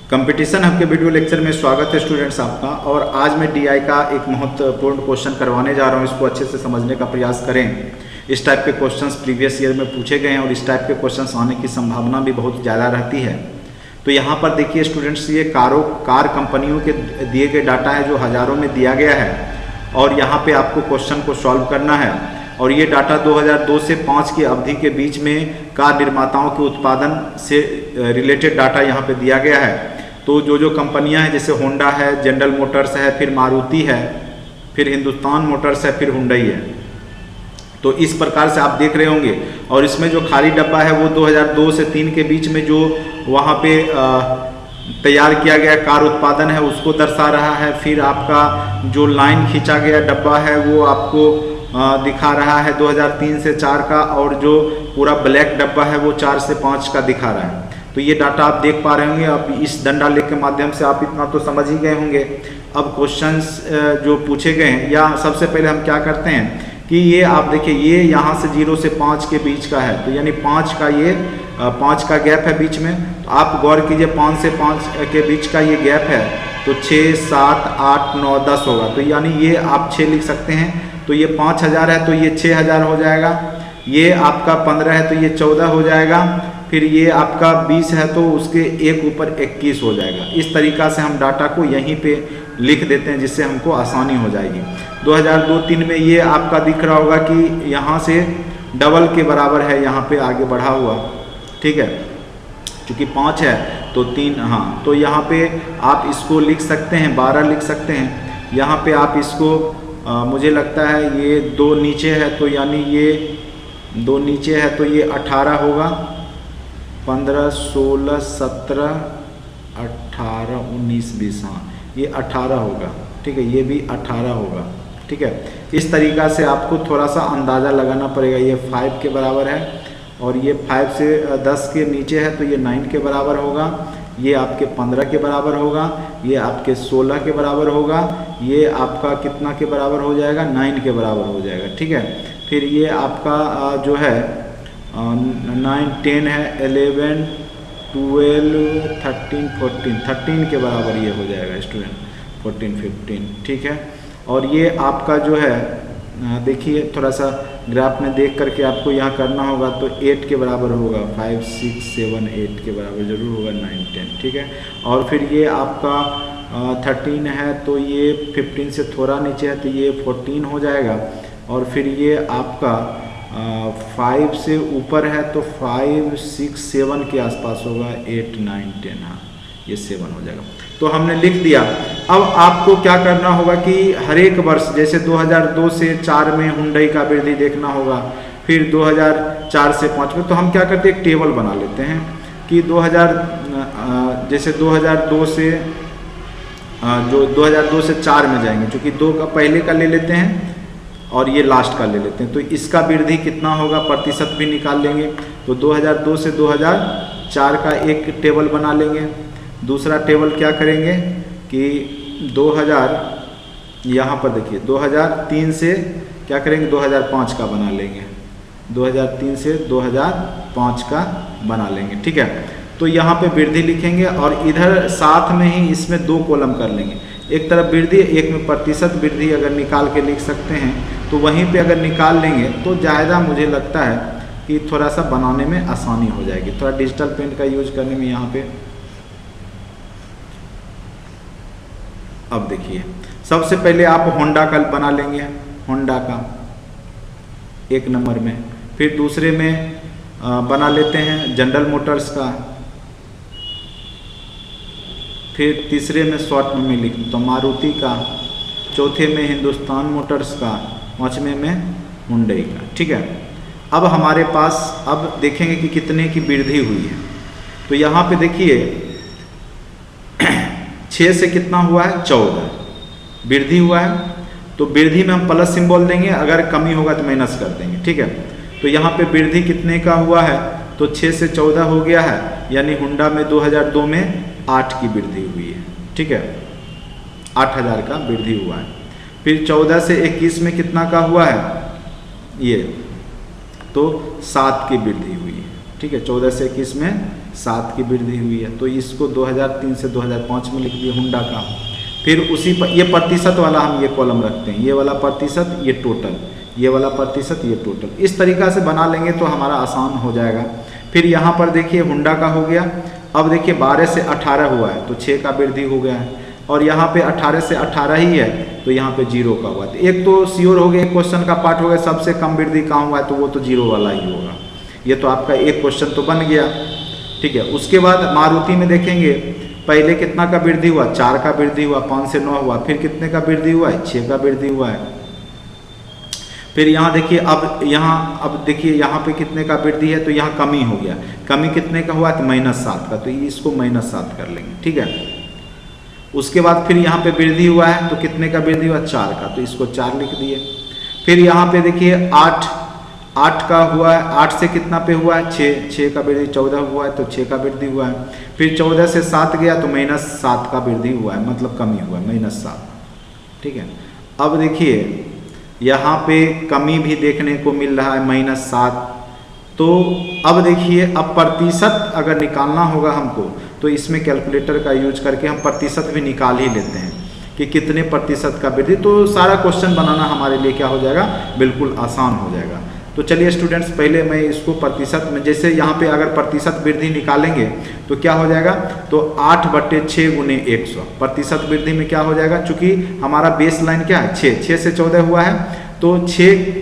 Competition hub के video lecture में स्वागत है स्टूडेंट्स आपका। और आज मैं डीआई का एक महत्वपूर्ण क्वेश्चन करवाने जा रहा हूं। इसको अच्छे से समझने का प्रयास करें। इस टाइप के क्वेश्चंस प्रीवियस ईयर में पूछे गए हैं और इस टाइप के क्वेश्चंस आने की संभावना भी बहुत ज़्यादा रहती है। तो यहाँ पर देखिए स्टूडेंट्स, ये कार कंपनियों के दिए गए डाटा है जो हज़ारों में दिया गया है और यहाँ पर आपको क्वेश्चन को सॉल्व करना है। और ये डाटा 2002 से 5 की अवधि के बीच में कार निर्माताओं के उत्पादन से रिलेटेड डाटा यहाँ पे दिया गया है। तो जो कंपनियां हैं जैसे होंडा है, जनरल मोटर्स है, फिर मारुति है, फिर हिंदुस्तान मोटर्स है, फिर हुंडई है। तो इस प्रकार से आप देख रहे होंगे। और इसमें जो खाली डब्बा है वो 2002 से 3 के बीच में जो वहाँ पे तैयार किया गया कार उत्पादन है उसको दर्शा रहा है। फिर आपका जो लाइन खींचा गया डब्बा है वो आपको दिखा रहा है 2003 से 4 का, और जो पूरा ब्लैक डब्बा है वो 4 से 5 का दिखा रहा है। तो ये डाटा आप देख पा रहे होंगे। अब इस डंडा लेख के माध्यम से आप इतना तो समझ ही गए होंगे। अब क्वेश्चंस जो पूछे गए हैं, या सबसे पहले हम क्या करते हैं कि ये आप देखिए, ये यहाँ से 0 से 5 के बीच का है, तो यानी 5 का ये 5 का गैप है बीच में। तो आप गौर कीजिए 5 से 5 के बीच का ये गैप है, तो 6, 7, 8, 9, 10 होगा। तो यानी ये आप 6 लिख सकते हैं। तो ये 5000 है तो ये 6000 हो जाएगा। ये आपका 15 है तो ये 14 हो जाएगा। फिर ये आपका 20 है तो उसके एक ऊपर 21 हो जाएगा। इस तरीक़ा से हम डाटा को यहीं पे लिख देते हैं जिससे हमको आसानी हो जाएगी। 2002-3 में ये आपका दिख रहा होगा कि यहाँ से डबल के बराबर है, यहाँ पे आगे बढ़ा हुआ, ठीक है। चूँकि 5 है तो 3, हाँ, तो यहाँ पे आप इसको लिख सकते हैं, 12 लिख सकते हैं। यहाँ पे आप इसको मुझे लगता है ये 2 नीचे है तो यानी ये 2 नीचे है तो ये 18 होगा। 15, 16, 17, 18, 19, 20, हाँ ये 18 होगा, ठीक है। ये भी 18 होगा, ठीक है। इस तरीक़ा से आपको थोड़ा सा अंदाज़ा लगाना पड़ेगा। ये 5 के बराबर है और ये 5 से 10 के नीचे है तो ये 9 के बराबर होगा। ये आपके 15 के बराबर होगा। ये आपके 16 के बराबर होगा। ये आपका कितना के बराबर हो जाएगा? 9 के बराबर हो जाएगा, ठीक है। फिर ये आपका जो है 9, 10 है, 11, 12, 13, 14, 13 के बराबर ये हो जाएगा स्टूडेंट, 14, 15, ठीक है। और ये आपका जो है देखिए थोड़ा सा ग्राफ में देख करके आपको यहाँ करना होगा तो 8 के बराबर होगा, 5, 6, 7, 8 के बराबर जरूर होगा, 9, 10, ठीक है। और फिर ये आपका 13 है तो ये 15 से थोड़ा नीचे है तो ये 14 हो जाएगा। और फिर ये आपका 5 से ऊपर है तो 5, 6, 7 के आसपास होगा, 8, 9, 10, हाँ ये 7 हो जाएगा। तो हमने लिख दिया। अब आपको क्या करना होगा कि हर एक वर्ष, जैसे 2002 से 4 में हुंडई का वृद्धि देखना होगा, फिर 2004 से 5 में, तो हम क्या करते हैं एक टेबल बना लेते हैं कि जैसे 2002 से जो 2002 से 4 में जाएंगे, चूँकि 2 का पहले का ले लेते हैं और ये लास्ट का ले लेते हैं, तो इसका वृद्धि कितना होगा प्रतिशत भी निकाल लेंगे। तो 2002 से 2004 का एक टेबल बना लेंगे। दूसरा टेबल क्या करेंगे कि 2000, यहाँ पर देखिए 2003 से क्या करेंगे, 2005 का बना लेंगे। 2003 से 2005 का बना लेंगे, ठीक है। तो यहाँ पे वृद्धि लिखेंगे और इधर साथ में ही इसमें 2 कॉलम कर लेंगे। एक तरफ वृद्धि, एक में प्रतिशत वृद्धि अगर निकाल के लिख सकते हैं तो वहीं पे अगर निकाल लेंगे तो ज़्यादा मुझे लगता है कि थोड़ा सा बनाने में आसानी हो जाएगी। थोड़ा डिजिटल पेन का यूज करने में यहाँ पे। अब देखिए सबसे पहले आप होंडा का बना लेंगे, होंडा का 1 नंबर में। फिर दूसरे में बना लेते हैं जनरल मोटर्स का। फिर तीसरे में शॉर्ट में लिख तो मारुति का। चौथे में हिंदुस्तान मोटर्स का। 5वें में हुंडई का, ठीक है। अब हमारे पास अब देखेंगे कि कितने की वृद्धि हुई है। तो यहाँ पे देखिए 6 से कितना हुआ है, 14 वृद्धि हुआ है। तो वृद्धि में हम प्लस सिंबल देंगे, अगर कमी होगा तो माइनस कर देंगे, ठीक है। तो यहाँ पे वृद्धि कितने का हुआ है, तो 6 से 14 हो गया है, यानी हुंडा में 2002 में 8 की वृद्धि हुई है, ठीक है। 8000 का वृद्धि हुआ है। फिर 14 से 21 में कितना का हुआ है, ये तो 7 की वृद्धि हुई है, ठीक है। 14 से 21 में 7 की वृद्धि हुई है, तो इसको 2003 से 2005 में लिख दिए होंडा का। फिर उसी पर ये प्रतिशत वाला हम ये कॉलम रखते हैं, ये वाला प्रतिशत, ये टोटल, ये वाला प्रतिशत, ये टोटल। इस तरीक़ा से बना लेंगे तो हमारा आसान हो जाएगा। फिर यहाँ पर देखिए होंडा का हो गया। अब देखिए 12 से 18 हुआ है तो 6 का वृद्धि हो गया है, और यहाँ पे 18 से 18 ही है तो यहाँ पे 0 का हुआ। तो एक तो श्योर हो गया, एक क्वेश्चन का पार्ट हो गया, सबसे कम वृद्धि कहाँ हुआ है तो वो तो 0 वाला ही होगा। ये तो आपका एक क्वेश्चन तो बन गया, ठीक है। उसके बाद मारुति में देखेंगे पहले कितना का वृद्धि हुआ, 4 का वृद्धि हुआ, 5 से 9 हुआ, फिर कितने का वृद्धि हुआ है, 6 का वृद्धि हुआ है। फिर यहाँ देखिए अब देखिए यहाँ पे कितने का वृद्धि है तो यहाँ कमी हो गया, कमी कितने का हुआ है तो -7 का, तो इसको -7 कर लेंगे, ठीक है। उसके बाद फिर यहाँ पे वृद्धि हुआ है तो कितने का वृद्धि हुआ, 4 का, तो इसको 4 लिख दिए। फिर यहाँ पे देखिए 8 का हुआ है, 8 से कितना पे हुआ है, 6 का वृद्धि, 14 हुआ है तो 6 का वृद्धि हुआ है। फिर 14 से 7 गया तो -7 का वृद्धि हुआ है, मतलब कमी हुआ है, -7, ठीक है। अब देखिए यहाँ पे कमी भी देखने को मिल रहा है -7। तो अब देखिए अब प्रतिशत अगर निकालना होगा हमको तो इसमें कैलकुलेटर का यूज करके हम प्रतिशत भी निकाल ही लेते हैं कि कितने प्रतिशत का वृद्धि, तो सारा क्वेश्चन बनाना हमारे लिए क्या हो जाएगा, बिल्कुल आसान हो जाएगा। तो चलिए स्टूडेंट्स, पहले मैं इसको प्रतिशत में, जैसे यहाँ पे अगर प्रतिशत वृद्धि निकालेंगे तो क्या हो जाएगा, तो 8/6 × 100 प्रतिशत वृद्धि में क्या हो जाएगा, चूँकि हमारा बेस लाइन क्या है 6 से 14 हुआ है, तो 6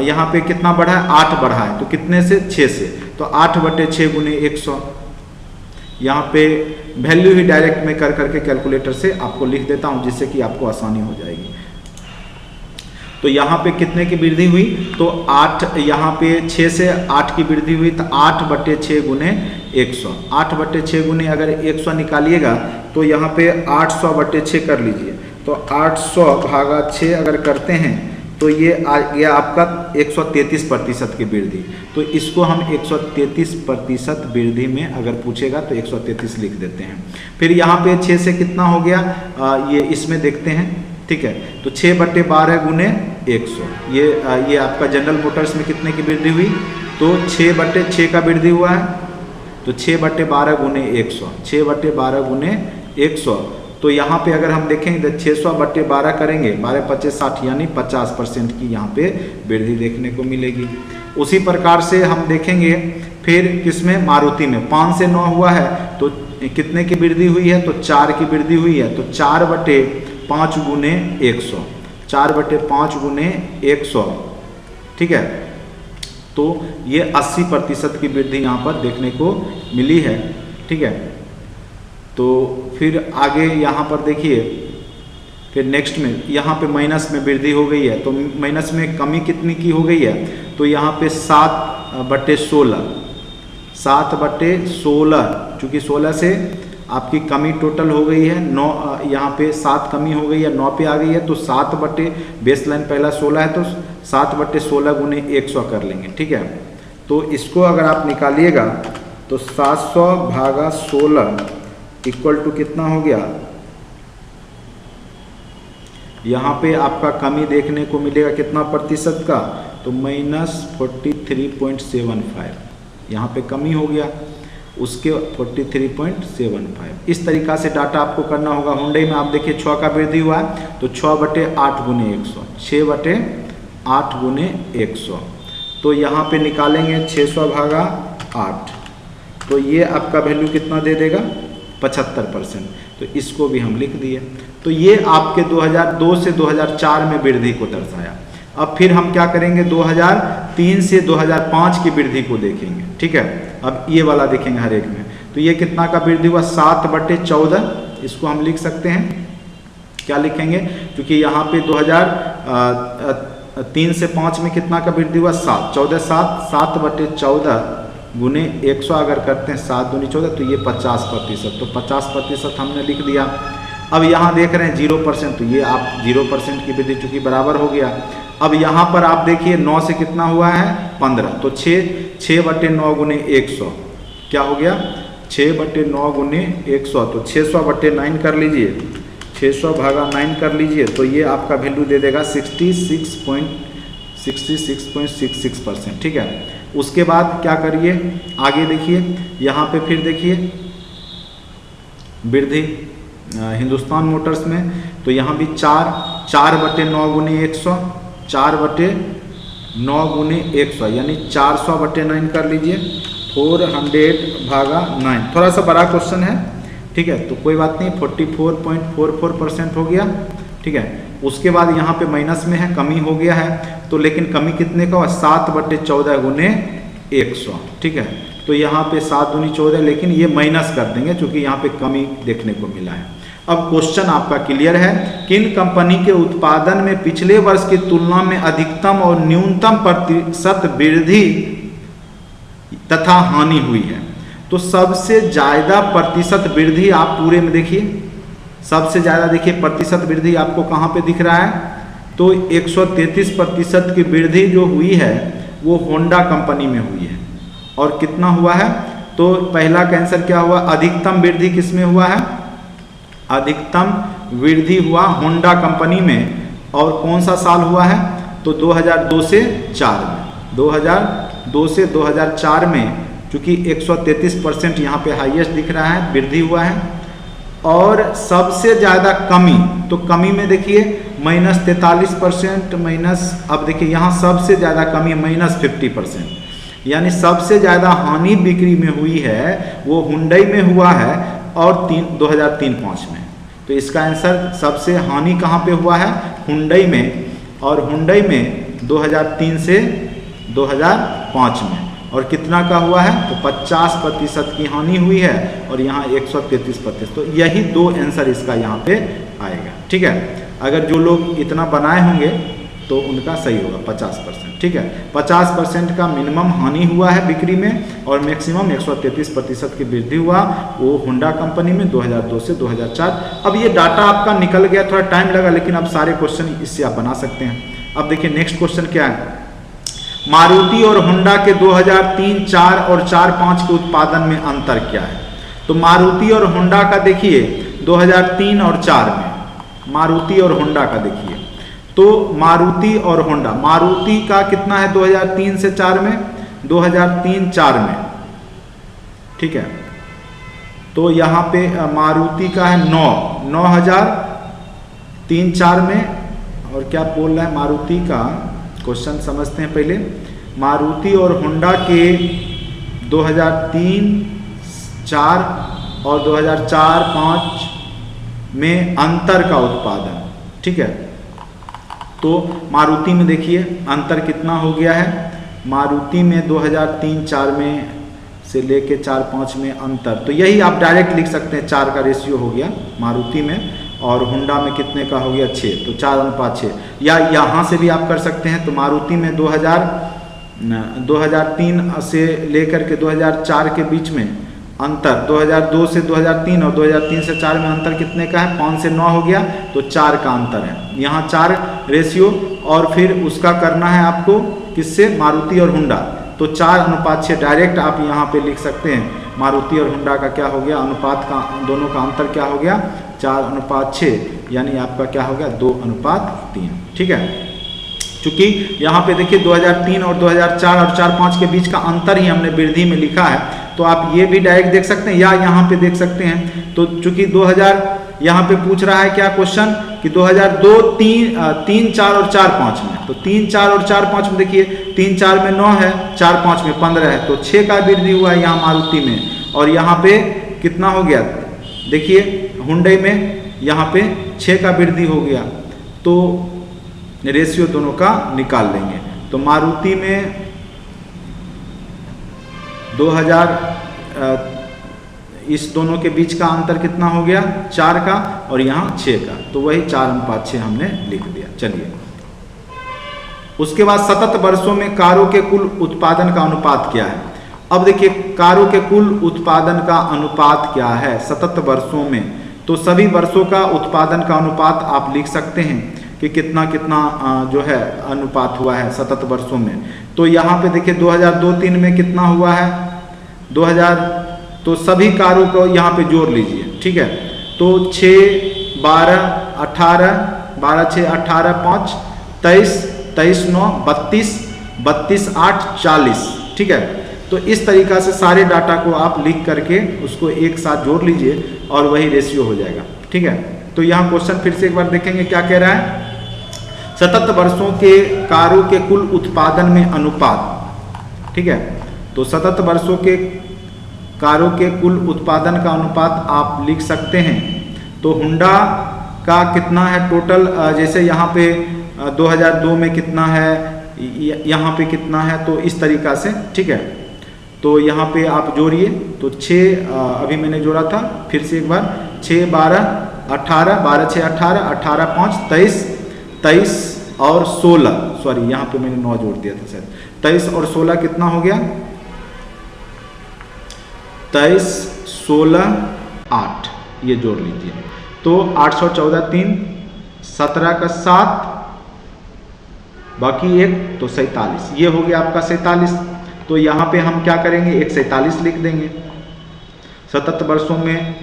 यहाँ पे कितना बढ़ा है, 8 बढ़ा है, तो कितने से, 6 से, तो 8/6 × 100। यहाँ पे वैल्यू ही डायरेक्ट में कर करके कैलकुलेटर से आपको लिख देता हूँ, जिससे कि आपको आसानी हो जाएगी। तो यहाँ पे कितने की वृद्धि हुई, तो 8, यहाँ पे 6 से 8 की वृद्धि हुई, तो 8/6 × 100, 8/6 × अगर 100 निकालिएगा तो यहाँ पे 800/6 कर लीजिए, तो 800/6 अगर करते हैं तो ये आ गया आपका 133% की वृद्धि। तो इसको हम 133% वृद्धि में अगर पूछेगा तो 133 लिख देते हैं। फिर यहाँ पे 6 से कितना हो गया, ये इसमें देखते हैं, ठीक है। तो 6/12 × 100, ये आपका जनरल मोटर्स में कितने की वृद्धि हुई, तो 6/6 का वृद्धि हुआ है, तो 6/12 × 100, 6/12 × 100। तो यहाँ पे अगर हम देखेंगे तो 600/12 करेंगे, 12×5 = 60, यानी 50% की यहाँ पे वृद्धि देखने को मिलेगी। उसी प्रकार से हम देखेंगे फिर किसमें, मारुति में 5 से 9 हुआ है तो कितने की वृद्धि हुई है, तो 4 की वृद्धि हुई है, तो 4/5 × 100, 4/5 × 100, ठीक है। तो ये 80% की वृद्धि यहाँ पर देखने को मिली है, ठीक है। तो फिर आगे यहाँ पर देखिए, फिर नेक्स्ट में यहाँ पे माइनस में वृद्धि हो गई है, तो माइनस में कमी कितनी की हो गई है, तो यहाँ पे 7/16, 7/16, चूँकि 16 से आपकी कमी टोटल हो गई है 9, यहाँ पे 7 कमी हो गई है, 9 पे आ गई है, तो 7 बेस लाइन पहला 16 है तो 7/16 × 100 कर लेंगे, ठीक है। तो इसको अगर आप निकालिएगा तो 700/16 = कितना हो गया, यहाँ पे आपका कमी देखने को मिलेगा कितना प्रतिशत का, तो -43.75, यहाँ पे कमी हो गया उसके 43.75। इस तरीक़ा से डाटा आपको करना होगा। हुंडई में आप देखिए 6 का वृद्धि हुआ है तो 6/8 × 100, 6/8 × 100, तो यहाँ पे निकालेंगे 600/8, तो ये आपका वैल्यू कितना दे देगा, 75%। तो इसको भी हम लिख दिए। तो ये आपके 2002 से 2004 में वृद्धि को दर्शाया। अब फिर हम क्या करेंगे, 2003 से 2005 की वृद्धि को देखेंगे, ठीक है। अब ये वाला देखेंगे हर एक में, तो ये कितना का वृद्धि हुआ, 7/14, इसको हम लिख सकते हैं, क्या लिखेंगे, क्योंकि यहाँ पे 2003 से 5 में कितना का वृद्धि हुआ, 7, 14 7, 7/14 × 100 अगर करते हैं, 7 दूनी 14, तो ये 50%, तो 50% हमने लिख दिया। अब यहाँ देख रहे हैं 0%, तो ये आप 0% की वृद्धि चूँकि बराबर हो गया। अब यहाँ पर आप देखिए 9 से कितना हुआ है, 15, तो 6/9 × 100 क्या हो गया, 6/9 × 100, तो 600/9 कर लीजिए, 600/9 कर लीजिए, तो ये आपका वैल्यू दे देगा 66.66%, ठीक है। उसके बाद क्या करिए, आगे देखिए, यहाँ पे फिर देखिए वृद्धि हिंदुस्तान मोटर्स में, तो यहाँ भी 4/9 गुने 100, 4/9 गुने 100 यानी 400/9 कर लीजिए, 400/9। थोड़ा सा बड़ा क्वेश्चन है, ठीक है, तो कोई बात नहीं, 44.44% हो गया, ठीक है। उसके बाद यहाँ पे माइनस में है, कमी हो गया है, तो लेकिन कमी कितने का हुआ, 7/14 गुने 100, ठीक है। तो यहाँ पे 7 दूनी 14, लेकिन ये माइनस कर देंगे क्योंकि यहाँ पे कमी देखने को मिला है। अब क्वेश्चन आपका क्लियर है, किन कंपनी के उत्पादन में पिछले वर्ष की तुलना में अधिकतम और न्यूनतम प्रतिशत वृद्धि तथा हानि हुई है। तो सबसे ज्यादा प्रतिशत वृद्धि आप पूरे में देखिए, सबसे ज्यादा देखिए प्रतिशत वृद्धि आपको कहाँ पे दिख रहा है, तो 133% की वृद्धि जो हुई है वो होंडा कंपनी में हुई है। और कितना हुआ है, तो पहला का आंसर क्या हुआ, अधिकतम वृद्धि किस में हुआ है, अधिकतम वृद्धि हुआ होंडा कंपनी में। और कौन सा साल हुआ है, तो 2002 से 4 में, 2002 से 2004 में, चूँकि 133% यहाँ पे हाईएस्ट दिख रहा है, वृद्धि हुआ है। और सबसे ज़्यादा कमी, तो कमी में देखिए -43% माइनस, अब देखिए यहाँ सबसे ज़्यादा कमी -50%, यानी सबसे ज़्यादा हानि बिक्री में हुई है वो हुंडई में हुआ है और 2003-05 में। तो इसका आंसर सबसे हानि कहाँ पे हुआ है, हुंडई में, और हुंडई में 2003 से 2005 में। और कितना का हुआ है, तो 50% की हानि हुई है और यहाँ 133%। तो यही दो आंसर इसका यहाँ पे आएगा, ठीक है। अगर जो लोग इतना बनाए होंगे तो उनका सही होगा 50%, ठीक है। 50% का मिनिमम हानि हुआ है बिक्री में और मैक्सिमम 133% की वृद्धि हुआ वो होंडा कंपनी में 2002 से 2004। अब ये डाटा आपका निकल गया, थोड़ा टाइम लगा, लेकिन अब सारे क्वेश्चन इससे आप बना सकते हैं। अब देखिए नेक्स्ट क्वेश्चन क्या है, मारुति और होंडा के 2003, 4 और 4, 5 के उत्पादन में अंतर क्या है। तो मारुति और होंडा का देखिए 2003 और 4 में, मारुति और होंडा का देखिए, तो मारुति और होंडा, मारुति का कितना है 2003 से 4 में, 2003-4 में, ठीक है। तो यहाँ पे मारुति का है 9,000 में, और क्या बोल रहा है मारुति का, क्वेश्चन समझते हैं पहले। मारुति और होंडा के 2003, 4 और 2004-5 में अंतर का उत्पादन, ठीक है। तो मारुति में देखिए अंतर कितना हो गया है, मारुति में 2003-4 में से लेके 4-5 में अंतर, तो यही आप डायरेक्ट लिख सकते हैं, 4 का रेशियो हो गया मारुति में, और होंडा में कितने का हो गया 6, तो 4:6। या यहाँ से भी आप कर सकते हैं, तो मारुति में 2003 से लेकर के 2004 के बीच में अंतर, 2002 से 2003 और 2003 से 4 में अंतर कितने का है, 5 से 9 हो गया, तो 4 का अंतर है। यहाँ 4 रेशियो, और फिर उसका करना है आपको किससे, मारुति और होंडा, तो 4:6 डायरेक्ट आप यहाँ पे लिख सकते हैं। मारुति और होंडा का क्या हो गया, अनुपात का, दोनों का अंतर क्या हो गया, 4:6, यानी आपका क्या हो गया 2:3, ठीक है। चूंकि यहाँ पे देखिए 2003 और 2004 और 4-5 के बीच का अंतर ही हमने वृद्धि में लिखा है, तो आप ये भी डायरेक्ट देख सकते हैं या यहाँ पे देख सकते हैं। तो चूंकि 2000 यहाँ पे पूछ रहा है क्या क्वेश्चन कि 2002, 3, 4 और 4-5 में, तो 3, 4 और 4-5 में देखिए 3, 4 में 9 है, 4-5 में 15 है, तो 6 का वृद्धि हुआ है यहाँ मारुति में, और यहाँ पे कितना हो गया देखिए हुंडई में, यहाँ पे 6 का वृद्धि हो गया। तो रेशियो दोनों का निकाल लेंगे, तो मारुति में 2000 इस दोनों के बीच का अंतर कितना हो गया 4 का, और यहाँ 6 का, तो वही 4:6 हमने लिख दिया। चलिए उसके बाद सतत वर्षों में कारों के कुल उत्पादन का अनुपात क्या है। अब देखिए कारों के कुल उत्पादन का अनुपात क्या है सतत वर्षों में, तो सभी वर्षों का उत्पादन का अनुपात आप लिख सकते हैं कि कितना कितना जो है अनुपात हुआ है सतत वर्षों में। तो यहाँ पे देखिए 2002-03 में कितना हुआ है 2000, तो सभी कारों को यहाँ पे जोड़ लीजिए, ठीक है। तो 6, 12, 18, 12, 6, 18, 5, 23, 23, 9, 32, 32, 8, 40, ठीक है। तो इस तरीक़ा से सारे डाटा को आप लिख करके उसको एक साथ जोड़ लीजिए और वही रेशियो हो जाएगा, ठीक है। तो यहाँ क्वेश्चन फिर से एक बार देखेंगे क्या कह रहा है। सतत वर्षों के कारों के कुल उत्पादन में अनुपात, ठीक है। तो सतत वर्षों के कारों के कुल उत्पादन का अनुपात आप लिख सकते हैं। तो होंडा का कितना है टोटल, जैसे यहाँ पे 2002 में कितना है, यहाँ पे कितना है, तो इस तरीक़ा से, ठीक है। तो यहाँ पे आप जोड़िए, तो 6 अभी मैंने जोड़ा था, फिर से एक बार 6 12 18, 12 6 18, 18 5 23, 23 और 16, सॉरी यहाँ पे मैंने 9 जोड़ दिया था शायद, 23 और 16 कितना हो गया, 23 16 8, ये जोड़ लीजिए। तो 814 3, 17 का 7, बाकी 1 तो 47, ये हो गया आपका 47। तो यहाँ पे हम क्या करेंगे, एक 47 लिख देंगे। सतत वर्षों में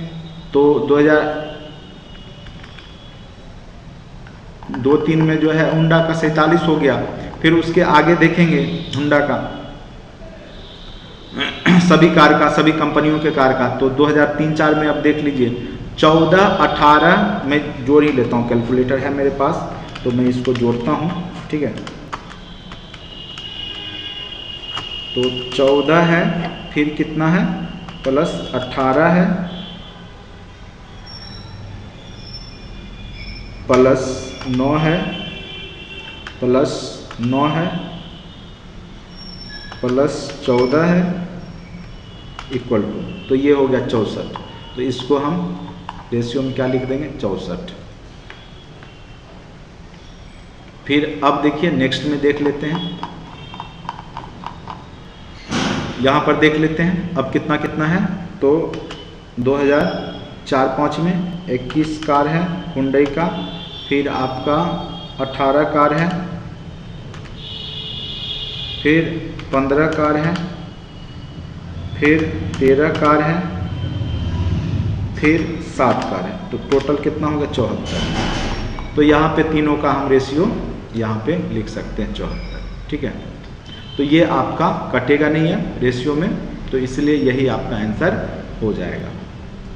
तो 2002-03 में जो है होंडा का 47 हो गया। फिर उसके आगे देखेंगे होंडा का सभी कार का, सभी कंपनियों के कार का, तो 2003-04 में अब देख लीजिए 14 18 में जोड़ ही लेता हूँ, कैलकुलेटर है मेरे पास तो मैं इसको जोड़ता हूँ, ठीक है। तो 14 है, फिर कितना है प्लस 18 है, प्लस 9 है, प्लस 9 है, प्लस 14 है, इक्वल टू, तो ये हो गया 64। तो इसको हम रेशियो में क्या लिख देंगे, 64। फिर अब देखिए नेक्स्ट में देख लेते हैं, यहाँ पर देख लेते हैं अब कितना कितना है। तो 2004-05 में 21 कार है हुंडई का, फिर आपका 18 कार है, फिर 15 कार है, फिर 13 कार है, फिर 7 कार है। तो टोटल कितना होगा, 74। तो यहाँ पे तीनों का हम रेशियो यहाँ पे लिख सकते हैं 74, ठीक है। तो ये आपका कटेगा नहीं है रेशियो में, तो इसलिए यही आपका आंसर हो जाएगा,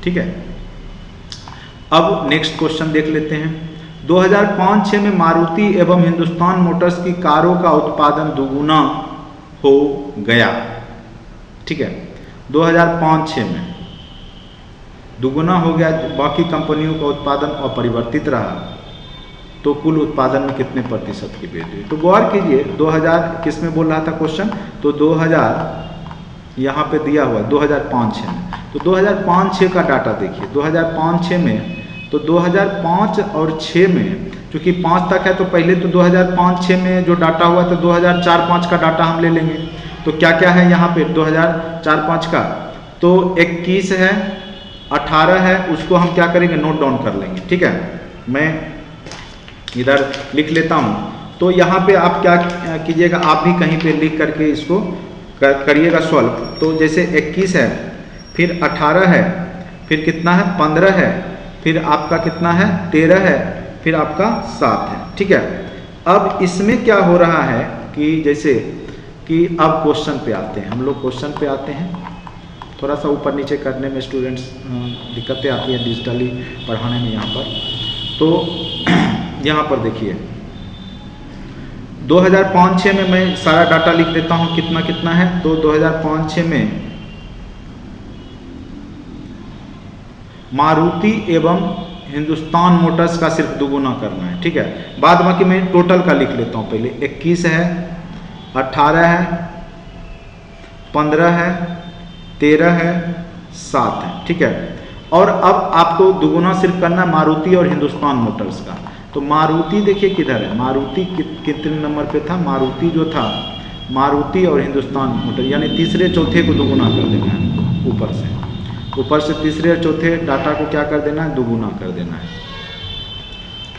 ठीक है। अब नेक्स्ट क्वेश्चन देख लेते हैं। 2005-06 में मारुति एवं हिंदुस्तान मोटर्स की कारों का उत्पादन दुगुना हो गया, ठीक है। 2005-06 में दुगुना हो गया, बाकी कंपनियों का उत्पादन अपरिवर्तित रहा, तो कुल उत्पादन में कितने प्रतिशत की वृद्धि हुई। तो गौर कीजिए 2000 किस में बोल रहा था क्वेश्चन, तो 2000 यहाँ पे दिया हुआ है 2005-06 में। तो 2005-06 का डाटा देखिए, 2005-06 में तो 2005 और 6 में चूँकि 5 तक है तो पहले तो 2005-06 में जो डाटा हुआ था 2004-05 का डाटा हम ले लेंगे। तो क्या क्या है यहाँ पे 2004-05 का, तो 21 है, 18 है, उसको हम क्या करेंगे, नोट डाउन कर लेंगे, ठीक है। मैं इधर लिख लेता हूँ। तो यहाँ पे आप क्या कीजिएगा, आप भी कहीं पे लिख करके इसको करिएगा सॉल्व। तो जैसे 21 है, फिर 18 है, फिर कितना है 15 है, फिर आपका कितना है 13 है, फिर आपका 7 है, ठीक है। अब इसमें क्या हो रहा है कि जैसे कि अब क्वेश्चन पे आते हैं, हम लोग क्वेश्चन पे आते हैं। थोड़ा सा ऊपर नीचे करने में स्टूडेंट्स दिक्कतें आती हैं डिजिटली पढ़ाने में यहाँ पर। तो यहाँ पर देखिए 2005-06 में मैं सारा डाटा लिख देता हूँ कितना कितना है। तो 2005-06 में मारुति एवं हिंदुस्तान मोटर्स का सिर्फ दुगुना करना है, ठीक है। बाद बाकी मैं टोटल का लिख लेता हूँ। पहले 21 है, 18 है, 15 है, 13 है, 7 है, ठीक है। और अब आपको दुगुना सिर्फ करना मारुति और हिंदुस्तान मोटर्स का। तो मारुति देखिए किधर है, मारुति कितने नंबर पे था, मारुति जो था मारुति और हिंदुस्तान मोटर, यानी तीसरे चौथे को दुगुना कर देना है। ऊपर से तीसरे और चौथे डाटा को क्या कर देना है, दुगुना कर देना है।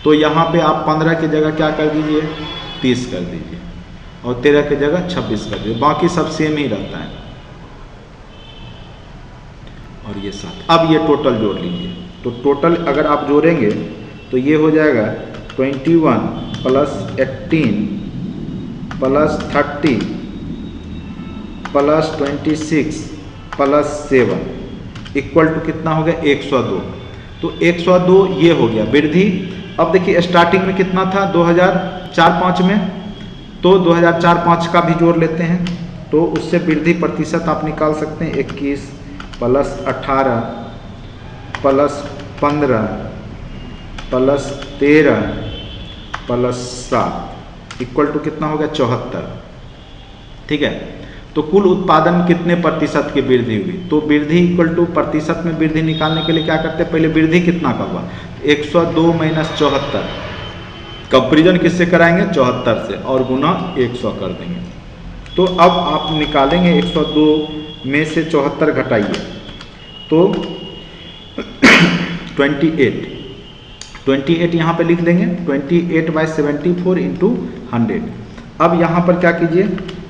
तो यहाँ पे आप 15 की जगह क्या कर दीजिए 30 कर दीजिए, और 13 की जगह 26 कर दीजिए, बाकी सब सेम ही रहता है। और ये 7, अब ये टोटल जोड़ लीजिए। तो टोटल अगर आप जोड़ेंगे तो ये हो जाएगा 21 + 18 + 30 प्लस 26 प्लस 7 इक्वल टू कितना हो गया 102। तो 102 ये हो गया वृद्धि। अब देखिए स्टार्टिंग में कितना था 2004-05 में, तो 2004-05 का भी जोड़ लेते हैं, तो उससे वृद्धि प्रतिशत आप निकाल सकते हैं 21 plus 18 plus 15 plus 13 plus 7 equal to कितना हो गया 74। ठीक है, तो कुल उत्पादन कितने प्रतिशत की वृद्धि हुई, तो वृद्धि इक्वल टू प्रतिशत में वृद्धि निकालने के लिए क्या करते हैं, पहले वृद्धि कितना का हुआ 102 माइनस 74, कंपेरिजन किससे कराएंगे 74 से और गुना 100 कर देंगे। तो अब आप निकालेंगे 102 में से 74 घटाइए तो 28 यहाँ पे लिख देंगे 28/74 इंटू 100। अब यहाँ पर क्या कीजिए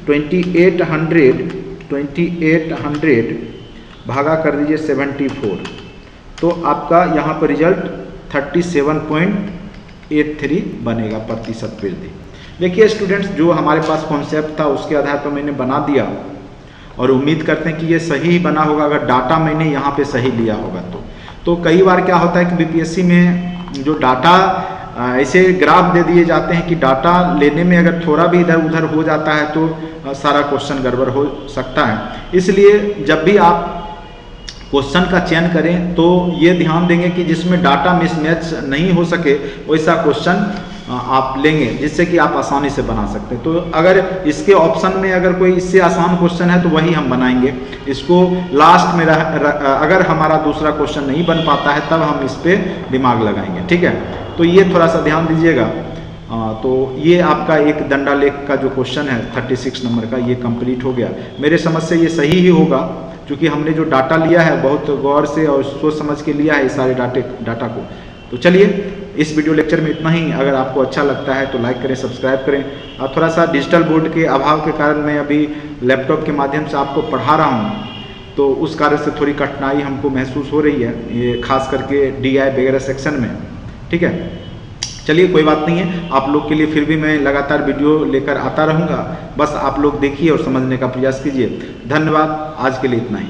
2800 भागा कर दीजिए 74, तो आपका यहाँ पर रिजल्ट 37.83 बनेगा प्रतिशत वृद्धि। देखिए स्टूडेंट्स, जो हमारे पास कॉन्सेप्ट था उसके आधार पर मैंने बना दिया और उम्मीद करते हैं कि ये सही ही बना होगा अगर डाटा मैंने यहाँ पे सही लिया होगा तो कई बार क्या होता है कि बीपीएससी में जो डाटा ऐसे ग्राफ दे दिए जाते हैं कि डाटा लेने में अगर थोड़ा भी इधर उधर हो जाता है तो सारा क्वेश्चन गड़बड़ हो सकता है। इसलिए जब भी आप क्वेश्चन का चयन करें तो ये ध्यान देंगे कि जिसमें डाटा मिसमैच नहीं हो सके वैसा क्वेश्चन आप लेंगे जिससे कि आप आसानी से बना सकते हैं। तो अगर इसके ऑप्शन में अगर कोई इससे आसान क्वेश्चन है तो वही हम बनाएंगे, इसको लास्ट में अगर हमारा दूसरा क्वेश्चन नहीं बन पाता है तब हम इस पर दिमाग लगाएंगे। ठीक है, तो ये थोड़ा सा ध्यान दीजिएगा। तो ये आपका एक दंडालेख का जो क्वेश्चन है 36 नंबर का ये कंप्लीट हो गया। मेरे समझ से ये सही ही होगा क्योंकि हमने जो डाटा लिया है बहुत गौर से और सोच समझ के लिया है इस सारे डाटा को। तो चलिए इस वीडियो लेक्चर में इतना ही। अगर आपको अच्छा लगता है तो लाइक करें, सब्सक्राइब करें। और थोड़ा सा डिजिटल बोर्ड के अभाव के कारण मैं अभी लैपटॉप के माध्यम से आपको पढ़ा रहा हूँ, तो उस कारण से थोड़ी कठिनाई हमको महसूस हो रही है, ये खास करके DI वगैरह सेक्शन में। ठीक है, चलिए कोई बात नहीं है, आप लोग के लिए फिर भी मैं लगातार वीडियो लेकर आता रहूँगा। बस आप लोग देखिए और समझने का प्रयास कीजिए। धन्यवाद, आज के लिए इतना ही।